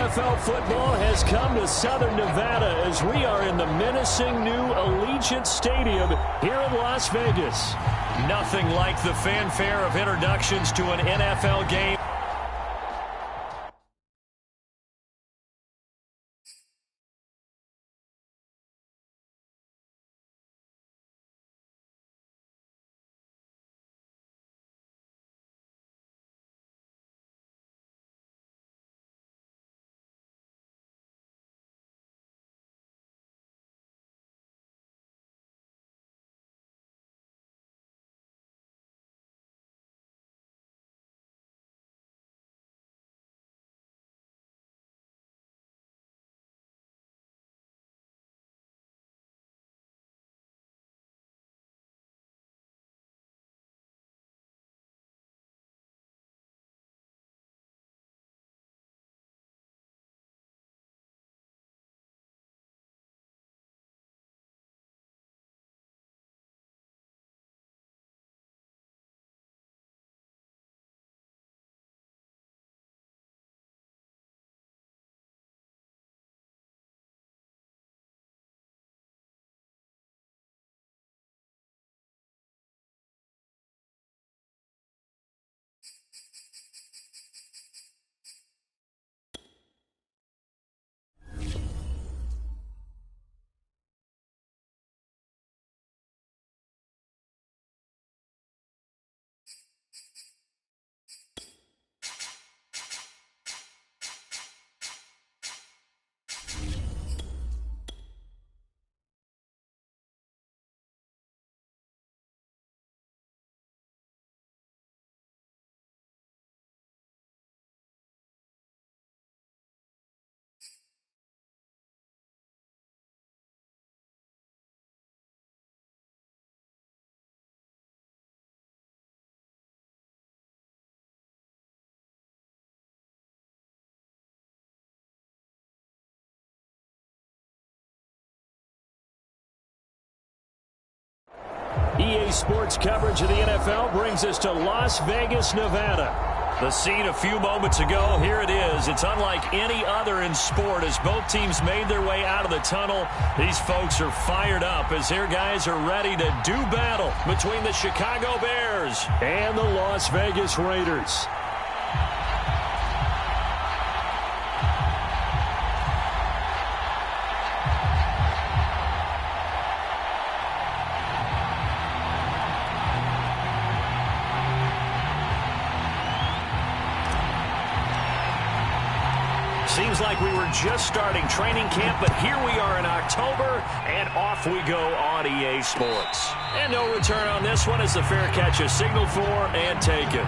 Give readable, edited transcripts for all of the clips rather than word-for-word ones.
NFL football has come to Southern Nevada as we are in the menacing new Allegiant Stadium here in Las Vegas. Nothing like the fanfare of introductions to an NFL game. EA Sports coverage of the NFL brings us to Las Vegas, Nevada. The scene a few moments ago, here it is. It's unlike any other in sport as both teams made their way out of the tunnel. These folks are fired up as their guys are ready to do battle between the Chicago Bears and the Las Vegas Raiders. Seems like we were just starting training camp, but here we are in October, and off we go on EA Sports. And no return on this one as the fair catch is signaled for and taken.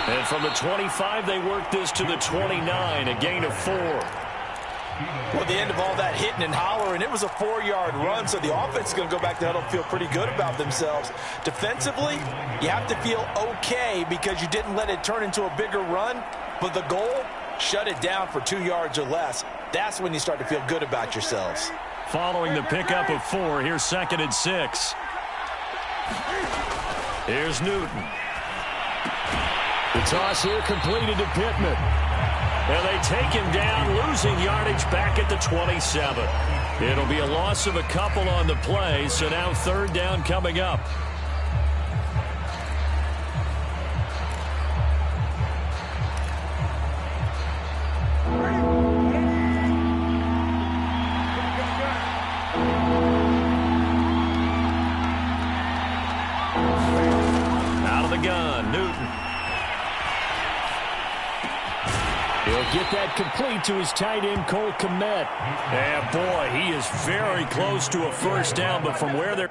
And from the 25, they work this to the 29, a gain of 4. Well, the end of all that hitting and hollering, it was a 4-yard run, so the offense is going to go back to huddle and feel pretty good about themselves. Defensively, you have to feel okay because you didn't let it turn into a bigger run, but the goal, shut it down for 2 yards or less. That's when you start to feel good about yourselves. Following the pickup of 4, here's 2nd and 6. Here's Newton. The toss here completed to Pittman. And they take him down, losing yardage back at the 27. It'll be a loss of a couple on the play, so now 3rd down coming up. get that complete to his tight end, Cole Kmet. And boy, he is very close to a first down, but from where they're...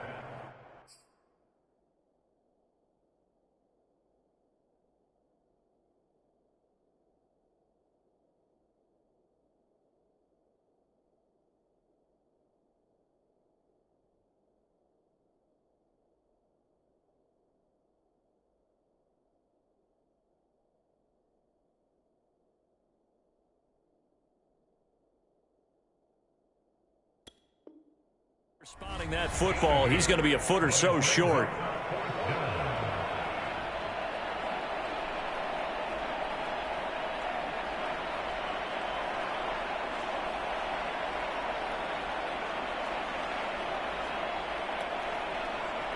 Spotting that football, he's going to be a foot or so short.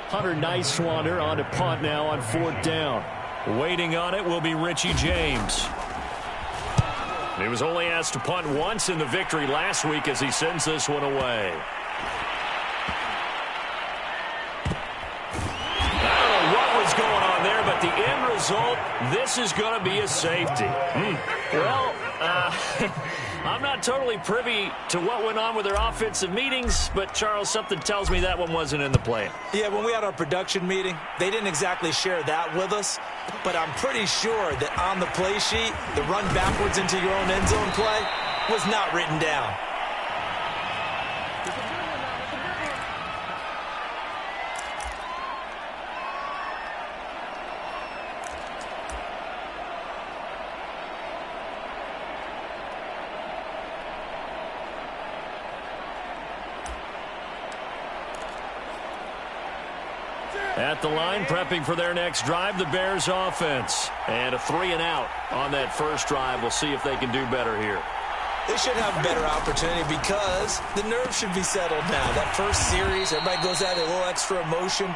Hunter Nicewander on to punt now on 4th down. Waiting on it will be Richie James. He was only asked to punt once in the victory last week as he sends this one away. But the end result, this is going to be a safety. Well, I'm not totally privy to what went on with their offensive meetings, but, Charles, something tells me that one wasn't in the plan. Yeah, when we had our production meeting, they didn't exactly share that with us, but I'm pretty sure that on the play sheet, the run backwards into your own end zone play was not written down. At the line, prepping for their next drive, the Bears offense. And a 3-and-out on that first drive. We'll see if they can do better here. They should have a better opportunity because the nerves should be settled now. That first series, everybody goes out a little extra emotion.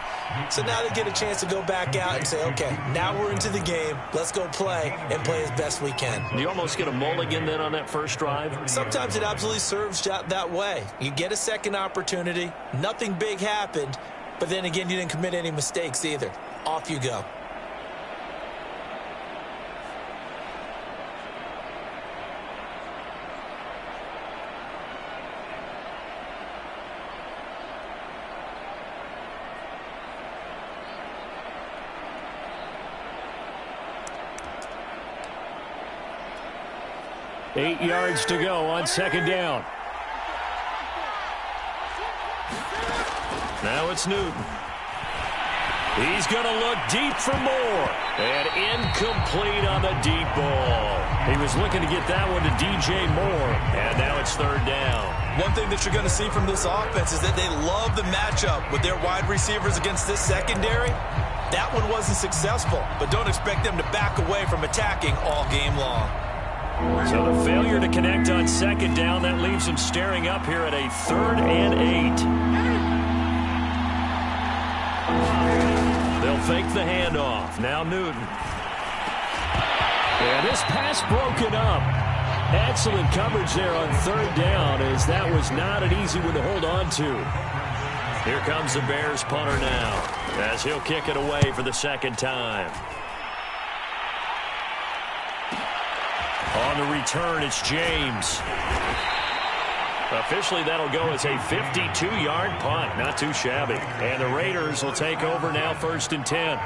So now they get a chance to go back out and say, okay, now we're into the game. Let's go play and play as best we can. Do you almost get a mulligan then on that first drive? Sometimes it absolutely serves that way. You get a second opportunity. Nothing big happened. But then again, you didn't commit any mistakes either. Off you go. Eight yards to go on 2nd down. Now it's Newton. He's going to look deep for more. And incomplete on the deep ball. He was looking to get that one to DJ Moore. And now it's 3rd down. One thing that you're going to see from this offense is that they love the matchup with their wide receivers against this secondary. That one wasn't successful, but don't expect them to back away from attacking all game long. So the failure to connect on 2nd down, that leaves him staring up here at a 3rd and 8. They'll fake the handoff. Now Newton. And this pass broken up. Excellent coverage there on 3rd down, as that was not an easy one to hold on to. Here comes the Bears punter now, as he'll kick it away for the 2nd time. On the return, it's James. Officially, that'll go as a 52-yard punt. Not too shabby. And the Raiders will take over now, 1st and 10.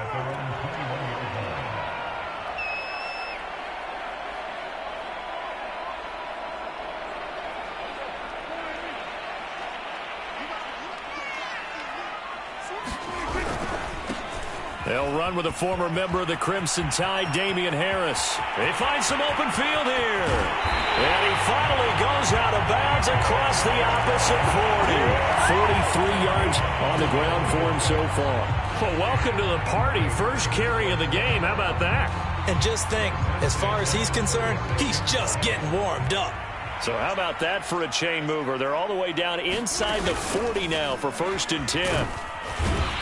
They'll run with a former member of the Crimson Tide, Damian Harris. They find some open field here. And he finally goes out of bounds across the opposite 40. 43 yards on the ground for him so far. Well, welcome to the party. First carry of the game. How about that? And just think, as far as he's concerned, he's just getting warmed up. So how about that for a chain mover? They're all the way down inside the 40 now for 1st and 10.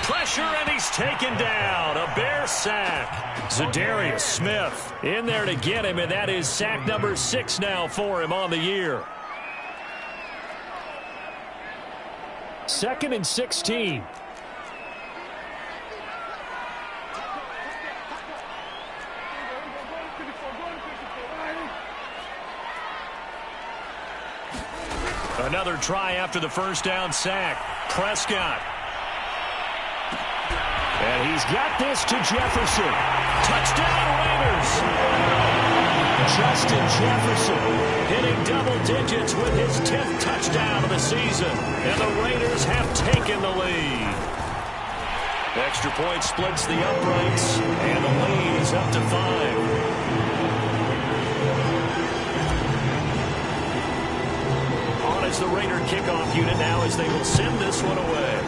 Pressure, and he's taken down. A Bear sack. Za'Darius Smith in there to get him, and that is sack number 6 now for him on the year. 2nd and 16. Another try after the first down sack. Prescott. And he's got this to Jefferson. Touchdown, Raiders. Justin Jefferson hitting double digits with his 10th touchdown of the season. And the Raiders have taken the lead. Extra point splits the uprights. And the lead is up to 5. As the Raider kickoff unit now as they will send this one away.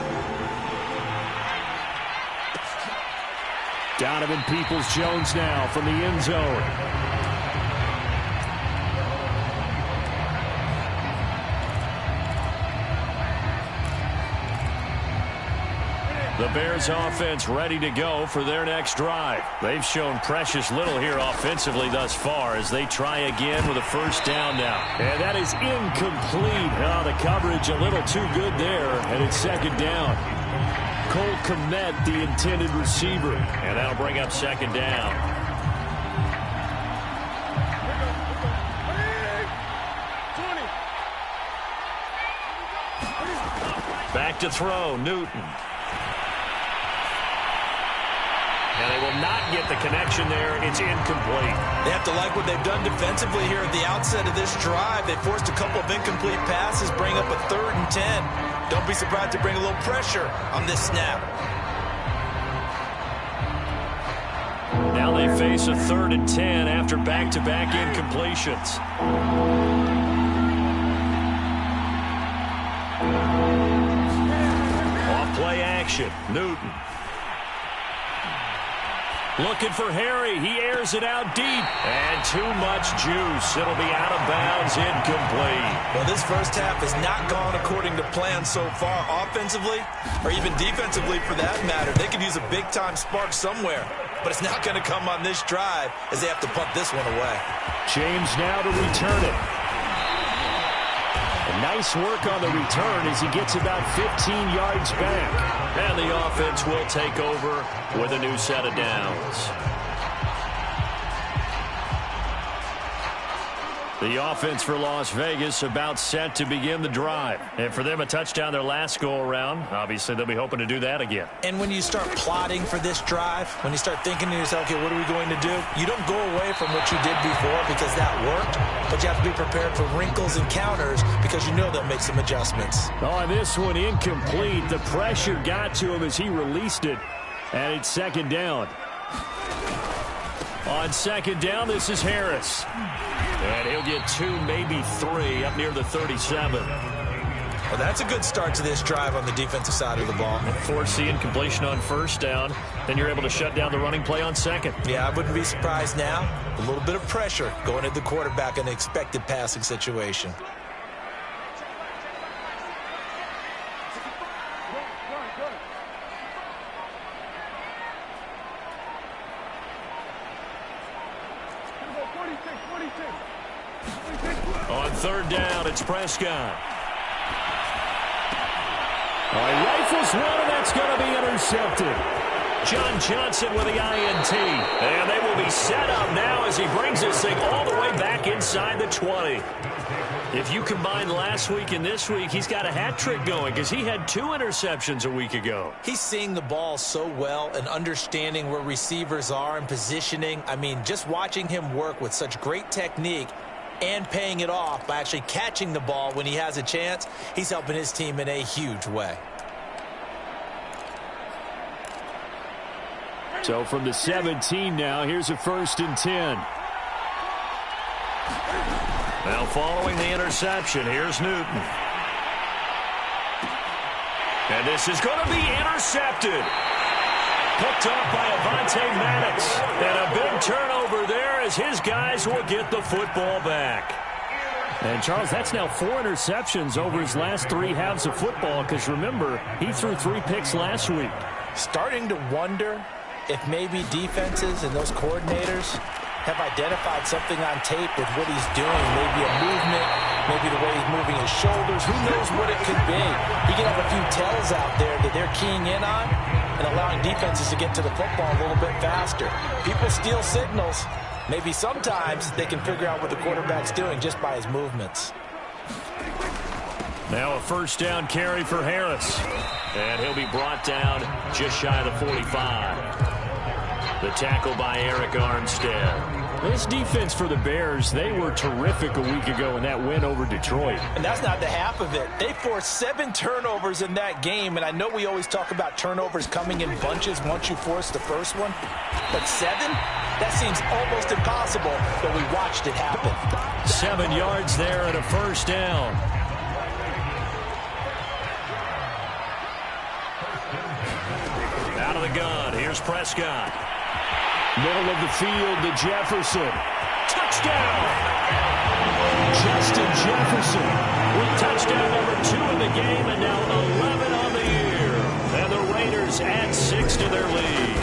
Donovan Peoples-Jones now from the end zone. The Bears offense ready to go for their next drive. They've shown precious little here offensively thus far as they try again with a first down now. And that is incomplete. Oh, the coverage a little too good there, and it's second down. Cole Kmet, the intended receiver, and that'll bring up second down. Back to throw, Newton. And they will not get the connection there. It's incomplete. They have to like what they've done defensively here at the outset of this drive. They forced a couple of incomplete passes, bring up a 3rd and 10. Don't be surprised to bring a little pressure on this snap. Now they face a 3rd and 10 after back-to-back incompletions. Off-play action, Newton. Looking for Harry. He airs it out deep. And too much juice. It'll be out of bounds, incomplete. Well, this first half has not gone according to plan so far offensively, or even defensively for that matter. They could use a big-time spark somewhere, but it's not going to come on this drive as they have to punt this one away. James now to return it. Nice work on the return as he gets about 15 yards back. And the offense will take over with a new set of downs. The offense for Las Vegas about set to begin the drive. And for them, a touchdown their last go-around. Obviously, they'll be hoping to do that again. And when you start plotting for this drive, when you start thinking to yourself, okay, what are we going to do? You don't go away from what you did before because that worked, but you have to be prepared for wrinkles and counters because you know they'll make some adjustments. Oh, this one incomplete. The pressure got to him as he released it, and it's second down. On second down, this is Harris. And he'll get 2, maybe 3, up near the 37. Well, that's a good start to this drive on the defensive side of the ball. And force the incompletion on first down. Then you're able to shut down the running play on second. Yeah, I wouldn't be surprised now. A little bit of pressure going at the quarterback in an expected passing situation. On third down, it's Prescott. Rifles one, and that's going to be intercepted. John Johnson with the INT. And they will be set up now as he brings this thing all the way back inside the 20. If you combine last week and this week, he's got a hat trick going because he had 2 interceptions a week ago. He's seeing the ball so well and understanding where receivers are and positioning. I mean, just watching him work with such great technique and paying it off by actually catching the ball when he has a chance, he's helping his team in a huge way. So from the 17 now, here's a 1st and 10. Now following the interception, here's Newton. And this is going to be intercepted. Picked off by Avonte Maddox. And a big turnover there as his guys will get the football back. And, Charles, that's now 4 interceptions over his last 3 halves of football because, remember, he threw 3 picks last week. Starting to wonder if maybe defenses and those coordinators have identified something on tape with what he's doing. Maybe a movement, maybe the way he's moving his shoulders. Who knows what it could be? He can have a few tells out there that they're keying in on and allowing defenses to get to the football a little bit faster. People steal signals. Maybe sometimes they can figure out what the quarterback's doing just by his movements. Now a first down carry for Harris. And he'll be brought down just shy of the 45. The tackle by Eric Armstead. This defense for the Bears, they were terrific a week ago in that win over Detroit. And that's not the half of it. They forced 7 turnovers in that game, and I know we always talk about turnovers coming in bunches once you force the first one. But 7? That seems almost impossible, but we watched it happen. 7 yards there and a first down. Out of the gun, here's Prescott. Middle of the field to Jefferson. Touchdown! Justin Jefferson with touchdown number 2 in the game and now 11 on the year. And the Raiders add 6 to their lead.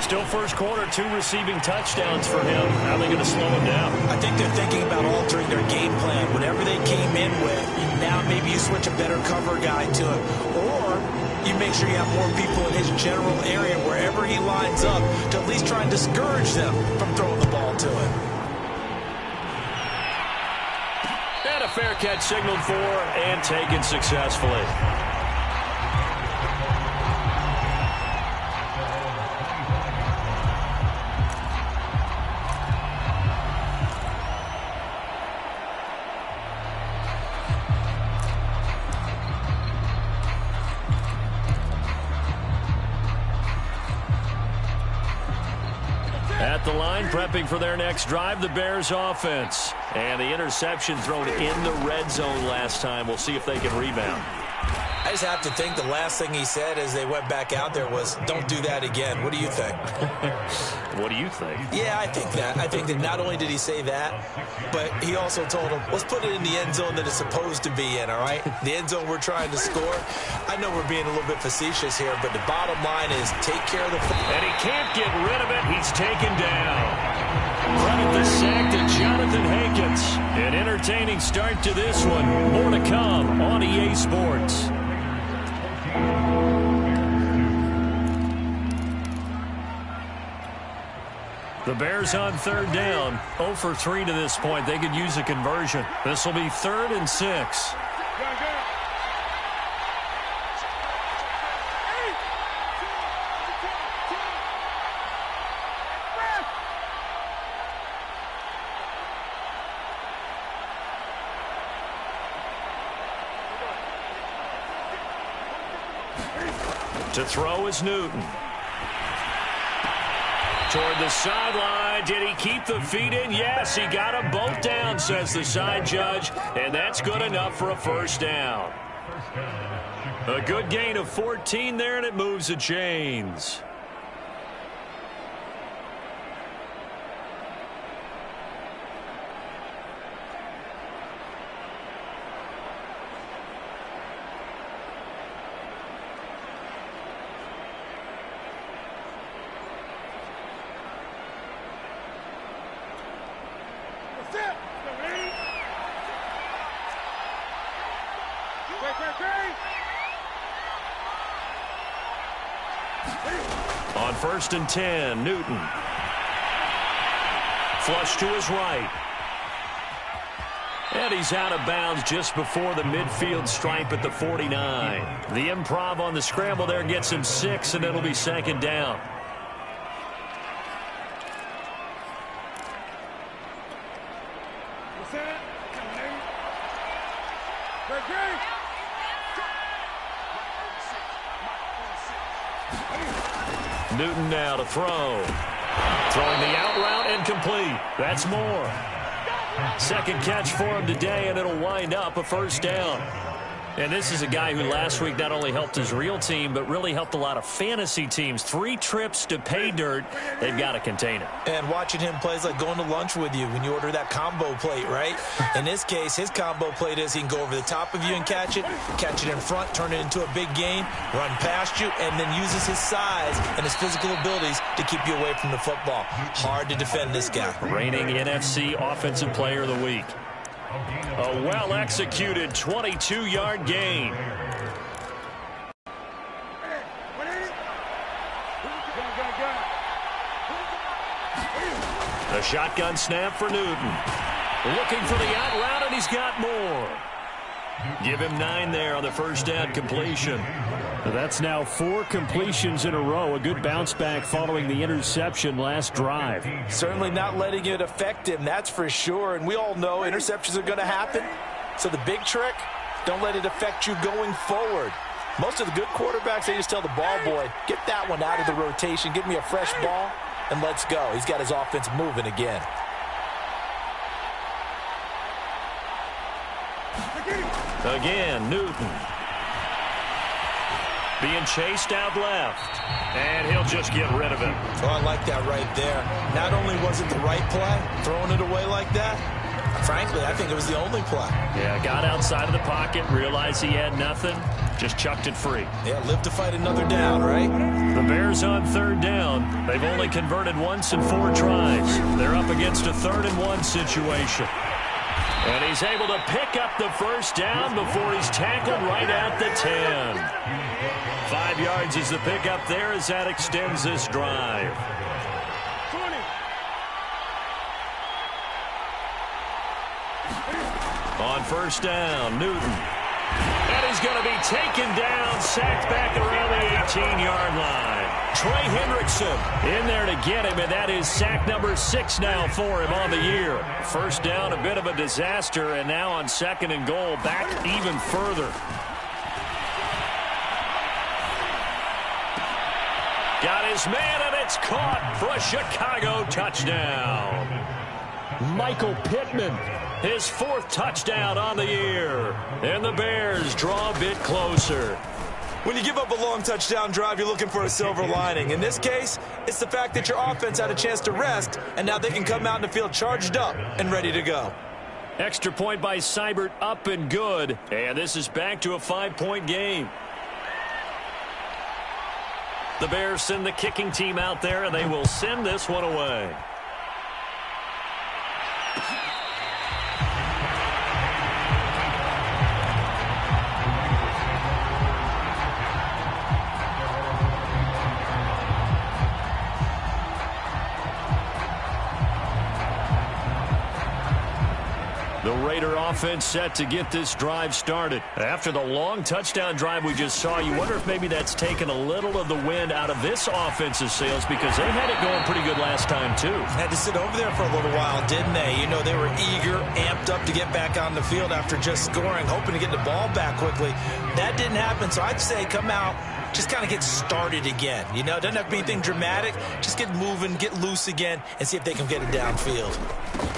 Still first quarter, 2 receiving touchdowns for him. How are they going to slow him down? I think they're thinking about altering their game plan. Whatever they came in with, now maybe you switch a better cover guy to it. Or you make sure you have more people in his general area wherever he lines up to at least try and discourage them from throwing the ball to him. And a fair catch signaled for and taken successfully. At the line, prepping for their next drive, the Bears offense. And the interception thrown in the red zone last time. We'll see if they can rebound. I just have to think the last thing he said as they went back out there was, don't do that again. What do you think? What do you think? Yeah, I think that. I think that not only did he say that, but he also told him, let's put it in the end zone that it's supposed to be in, all right? The end zone we're trying to score. I know we're being a little bit facetious here, but the bottom line is take care of the football. And he can't get rid of it. He's taken down. Credit the sack to Jonathan Hankins. An entertaining start to this one. More to come on EA Sports. The Bears on third down. 0 for 3 to this point. They could use a conversion. This will be 3rd and 6. To throw is Newton. Toward the sideline. Did he keep the feet in? Yes, he got them both down, says the side judge. And that's good enough for a first down. A good gain of 14 there, and it moves the chains. On 1st and 10, Newton. Flush to his right. And he's out of bounds just before the midfield stripe at the 49. The improv on the scramble there gets him 6, and it'll be 2nd down. Newton now to throw. Throwing the out route and complete. That's more. 2nd catch for him today, and it'll wind up a first down. And this is a guy who last week not only helped his real team, but really helped a lot of fantasy teams. 3 trips to pay dirt. They've got to contain it. And watching him play is like going to lunch with you when you order that combo plate, right? In this case, his combo plate is he can go over the top of you and catch it in front, turn it into a big gain, run past you, and then uses his size and his physical abilities to keep you away from the football. Hard to defend this guy. Reigning NFC Offensive Player of the Week. A well-executed 22-yard gain. The shotgun snap for Newton. Looking for the out route, and he's got more. Give him 9 there on the first down completion. That's now 4 completions in a row. A good bounce back following the interception last drive. Certainly not letting it affect him, that's for sure. And we all know interceptions are going to happen. So the big trick, don't let it affect you going forward. Most of the good quarterbacks, they just tell the ball boy, get that one out of the rotation, give me a fresh ball, and let's go. He's got his offense moving again. Again, Newton. Being chased out left. And he'll just get rid of it. Oh, I like that right there. Not only was it the right play, throwing it away like that, frankly, I think it was the only play. Yeah, got outside of the pocket, realized he had nothing, just chucked it free. Yeah, live to fight another down, right? The Bears on 3rd down. They've only converted once in 4 tries. They're up against a 3rd and 1 situation. And he's able to pick up the first down before he's tackled right at the 10. 5 yards is the pickup there as that extends this drive. On first down, Newton. And he's going to be taken down, sacked back around the 18-yard line. Trey Hendrickson in there to get him, and that is sack number 6 now for him on the year. First down, a bit of a disaster, and now on 2nd and goal, back even further. Got his man, and it's caught for a Chicago touchdown. Michael Pittman, his 4th touchdown on the year. And the Bears draw a bit closer. When you give up a long touchdown drive, you're looking for a silver lining. In this case, it's the fact that your offense had a chance to rest, and now they can come out in the field charged up and ready to go. Extra point by Seibert, up and good. And this is back to a 5-point game. The Bears send the kicking team out there, and they will send this one away. The Raider offense set to get this drive started. After the long touchdown drive we just saw, you wonder if maybe that's taken a little of the wind out of this offense's sails, because they had it going pretty good last time, too. Had to sit over there for a little while, didn't they? You know, they were eager, amped up to get back on the field after just scoring, hoping to get the ball back quickly. That didn't happen, so I'd say come out, just kind of get started again. You know, it doesn't have to be anything dramatic. Just get moving, get loose again, and see if they can get it downfield.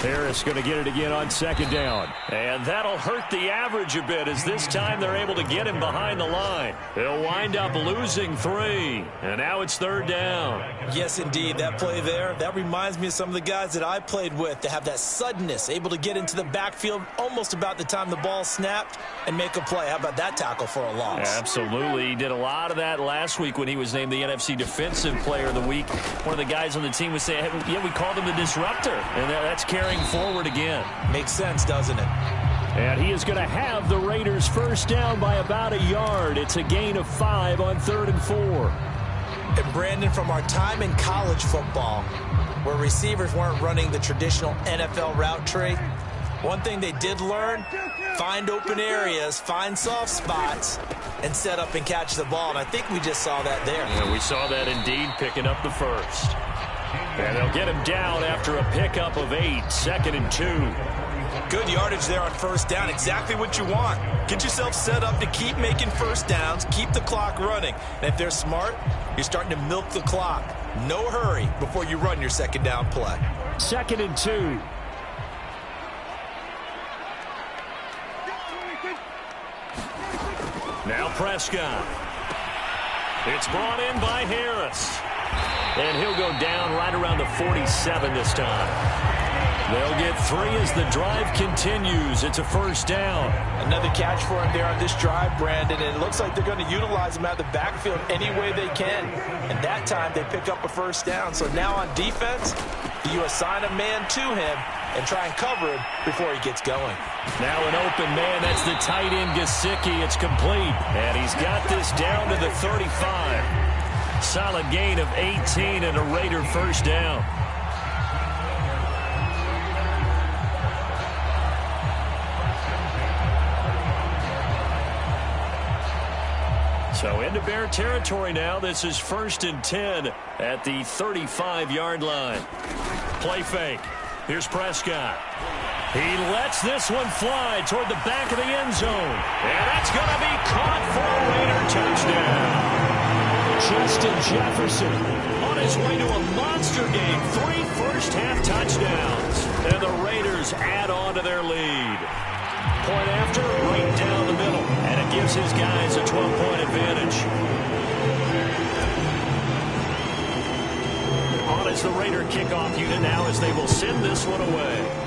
Harris going to get it again on 2nd down. And that'll hurt the average a bit, as this time they're able to get him behind the line. He'll wind up losing 3. And now it's 3rd down. Yes, indeed. That play there, that reminds me of some of the guys that I played with to have that suddenness, able to get into the backfield almost about the time the ball snapped and make a play. How about that tackle for a loss? Absolutely. He did a lot of that last week when he was named the NFC Defensive Player of the Week. One of the guys on the team was saying, hey, yeah, we called him the disruptor. And that's carrying forward again. Makes sense, doesn't it? And he is going to have the Raiders first down by about a yard. It's a gain of 5 on 3rd and 4. And Brandon, from our time in college football, where receivers weren't running the traditional NFL route tree, one thing they did learn, find open areas, find soft spots, and set up and catch the ball. And I think we just saw that there. Yeah, we saw that indeed, picking up the first. And they'll get him down after a pickup of 8, 2nd and 2. Good yardage there on first down. Exactly what you want. Get yourself set up to keep making first downs, keep the clock running. And if they're smart, you're starting to milk the clock. No hurry before you run your 2nd down play. 2nd and 2. Now Prescott. It's brought in by Harris. And he'll go down right around the 47 this time. They'll get 3 as the drive continues. It's a first down. Another catch for him there on this drive, Brandon. And it looks like they're going to utilize him out of the backfield any way they can. And that time they pick up a first down. So now on defense, you assign a man to him and try and cover him before he gets going. Now an open man. That's the tight end, Gesicki. It's complete. And he's got this down to the 35. Solid gain of 18 and a Raider first down. So into Bear territory now. This is 1st and 10 at the 35-yard line. Play fake. Here's Prescott. He lets this one fly toward the back of the end zone. And that's going to be caught for a Raider touchdown. Justin Jefferson on his way to a monster game. 3 first-half touchdowns. And the Raiders add on to their lead. Point after, right down the middle. And it gives his guys a 12-point advantage. On is the Raider kickoff unit now as they will send this one away.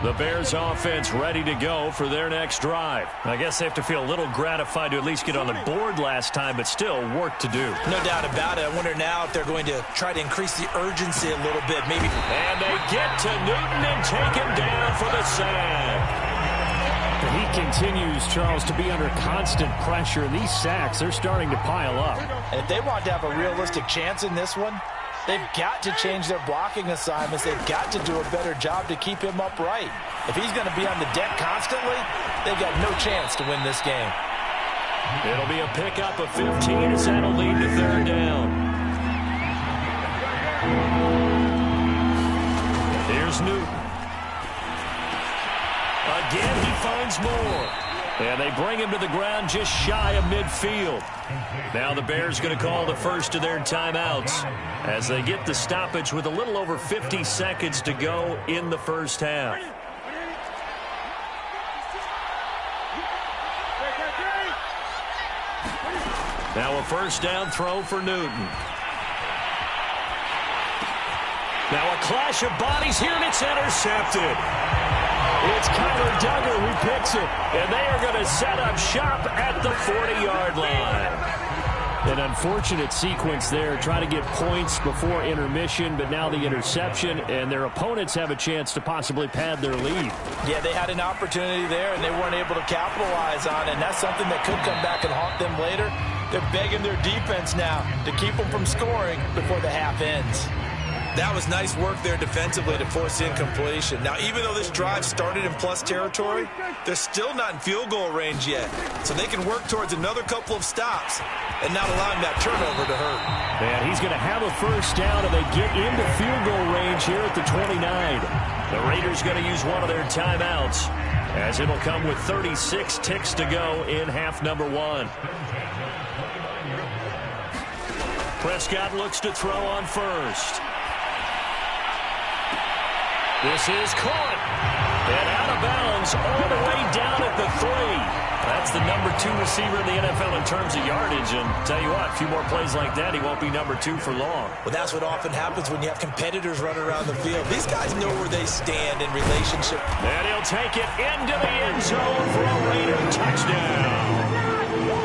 The Bears offense ready to go for their next drive. I guess they have to feel a little gratified to at least get on the board last time, but still work to do. No doubt about it. I wonder now if they're going to try to increase the urgency a little bit. Maybe. And they get to Newton and take him down for the sack. He continues, Charles, to be under constant pressure. These sacks, they're starting to pile up. And if they want to have a realistic chance in this one, they've got to change their blocking assignments. They've got to do a better job to keep him upright. If he's going to be on the deck constantly, they've got no chance to win this game. It'll be a pickup of 15 as that'll lead to 3rd down. Here's Newton. Again, he finds more. And they bring him to the ground just shy of midfield. Now the Bears going to call the first of their timeouts as they get the stoppage with a little over 50 seconds to go in the first half. Now a first down throw for Newton. Now a clash of bodies here, and it's intercepted. It's Kyler Duggar who picks it, and they are going to set up shop at the 40-yard line. An unfortunate sequence there, trying to get points before intermission, but now the interception, and their opponents have a chance to possibly pad their lead. Yeah, they had an opportunity there, and they weren't able to capitalize on it, and that's something that could come back and haunt them later. They're begging their defense now to keep them from scoring before the half ends. That was nice work there defensively to force incompletion. Now, even though this drive started in plus territory, they're still not in field goal range yet. So they can work towards another couple of stops and not allowing that turnover to hurt. And he's going to have a first down, and they get into field goal range here at the 29. The Raiders going to use one of their timeouts as it'll come with 36 ticks to go in half number 1. Prescott looks to throw on first. This is caught. And out of bounds all the way down at the 3. That's the number 2 receiver in the NFL in terms of yardage. And tell you what, a few more plays like that, he won't be number 2 for long. Well, that's what often happens when you have competitors running around the field. These guys know where they stand in relationship. And he'll take it into the end zone for a Raider touchdown.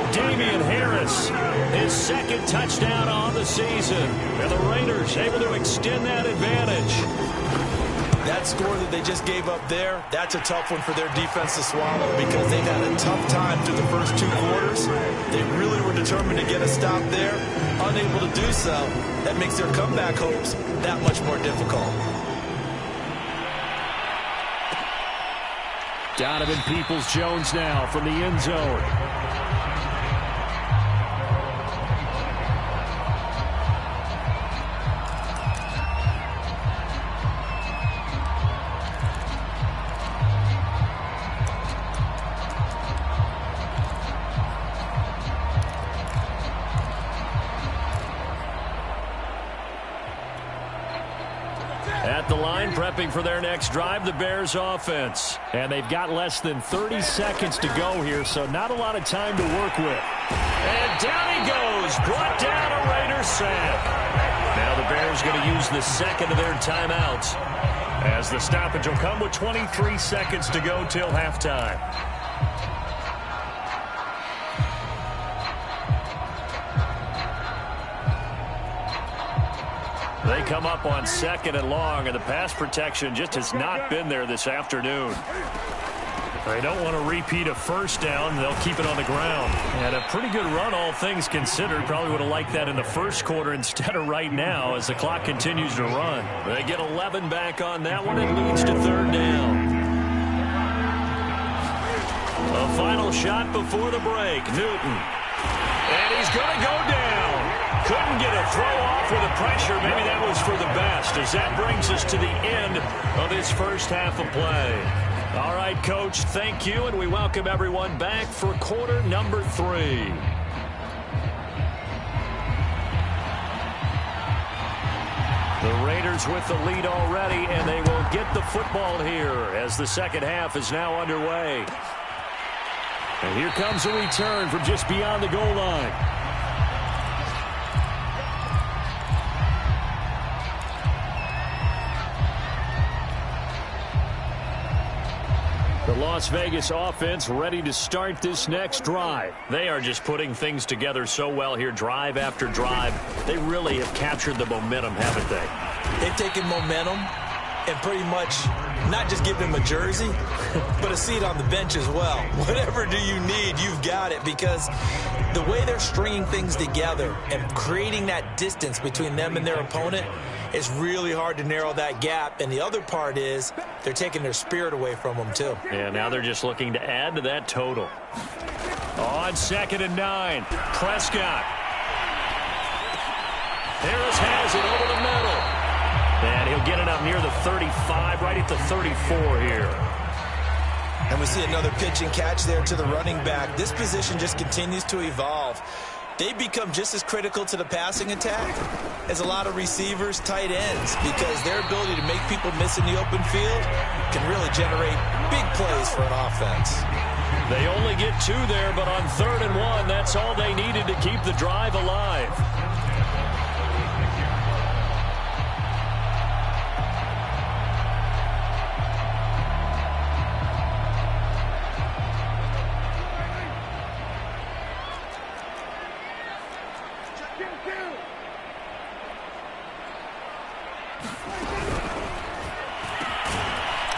Damian Harris, his 2nd touchdown on the season. And the Raiders able to extend that advantage. That score that they just gave up there, that's a tough one for their defense to swallow because they've had a tough time through the first 2 quarters. They really were determined to get a stop there, unable to do so. That makes their comeback hopes that much more difficult. Donovan Peoples-Jones now from the end zone. At the line, prepping for their next drive, the Bears offense. And they've got less than 30 seconds to go here, so not a lot of time to work with. And down he goes, brought down a Raider sack. Now the Bears going to use the 2nd of their timeouts as the stoppage will come with 23 seconds to go till halftime. They come up on 2nd and long, and the pass protection just has not been there this afternoon. They don't want to repeat a first down. They'll keep it on the ground. And a pretty good run, all things considered. Probably would have liked that in the first quarter instead of right now as the clock continues to run. They get 11 back on that one. It leads to 3rd down. A final shot before the break. Newton. And he's going to go down. Couldn't get a throw off with the pressure. Maybe that was for the best, as that brings us to the end of this first half of play. All right, Coach, thank you, and we welcome everyone back for quarter number 3. The Raiders with the lead already, and they will get the football here as the second half is now underway. And here comes a return from just beyond the goal line. The Las Vegas offense ready to start this next drive. They are just putting things together so well here, drive after drive. They really have captured the momentum, haven't they? They've taken momentum and pretty much not just give them a jersey, but a seat on the bench as well. Whatever do you need, you've got it, because the way they're stringing things together and creating that distance between them and their opponent, it's really hard to narrow that gap. And the other part is they're taking their spirit away from them, too. Yeah, now they're just looking to add to that total. On 2nd and 9, Prescott. Harris has it over the middle. And he'll get it up near the 35, right at the 34 here. And we see another pitch and catch there to the running back. This position just continues to evolve. They become just as critical to the passing attack as a lot of receivers, tight ends, because their ability to make people miss in the open field can really generate big plays for an offense. They only get 2 there, but on 3rd and 1, that's all they needed to keep the drive alive.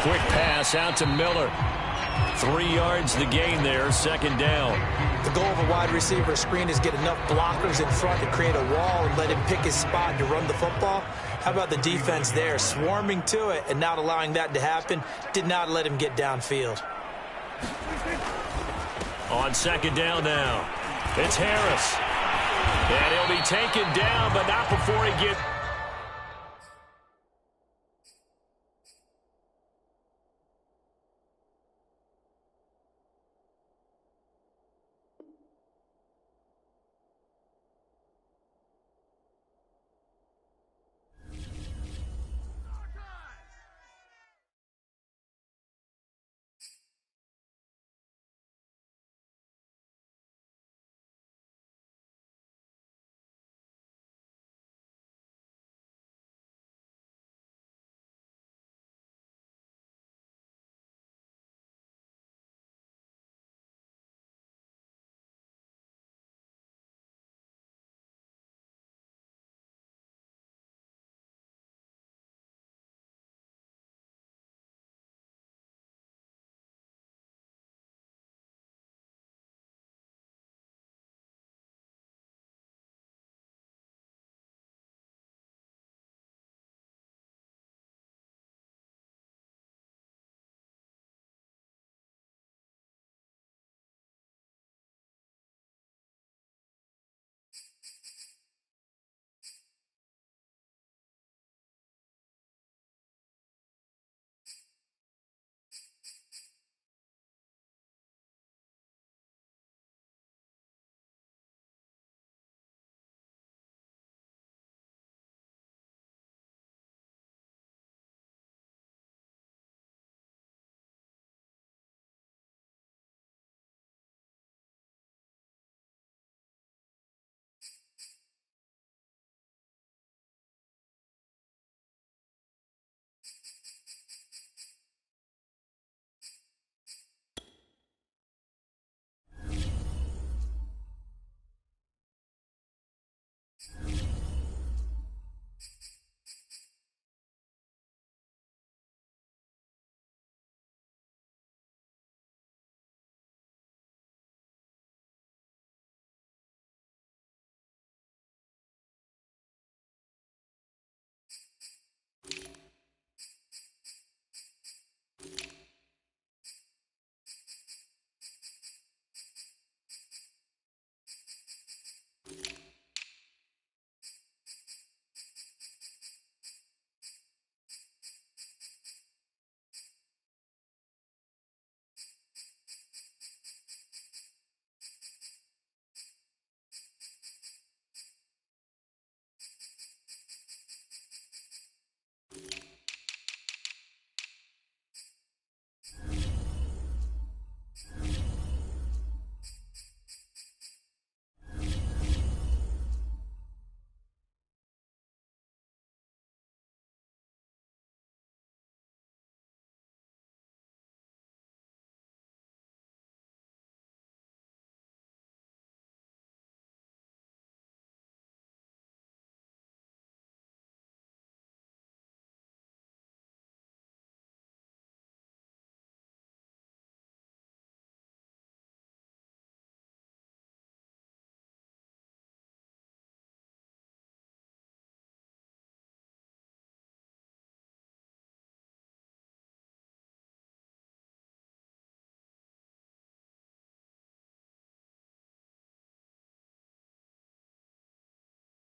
Quick pass out to Miller. 3 yards the gain there, 2nd down. The goal of a wide receiver screen is get enough blockers in front to create a wall and let him pick his spot to run the football. How about the defense there, swarming to it and not allowing that to happen? Did not let him get downfield. On 2nd down now, it's Harris. And he'll be taken down, but not before he gets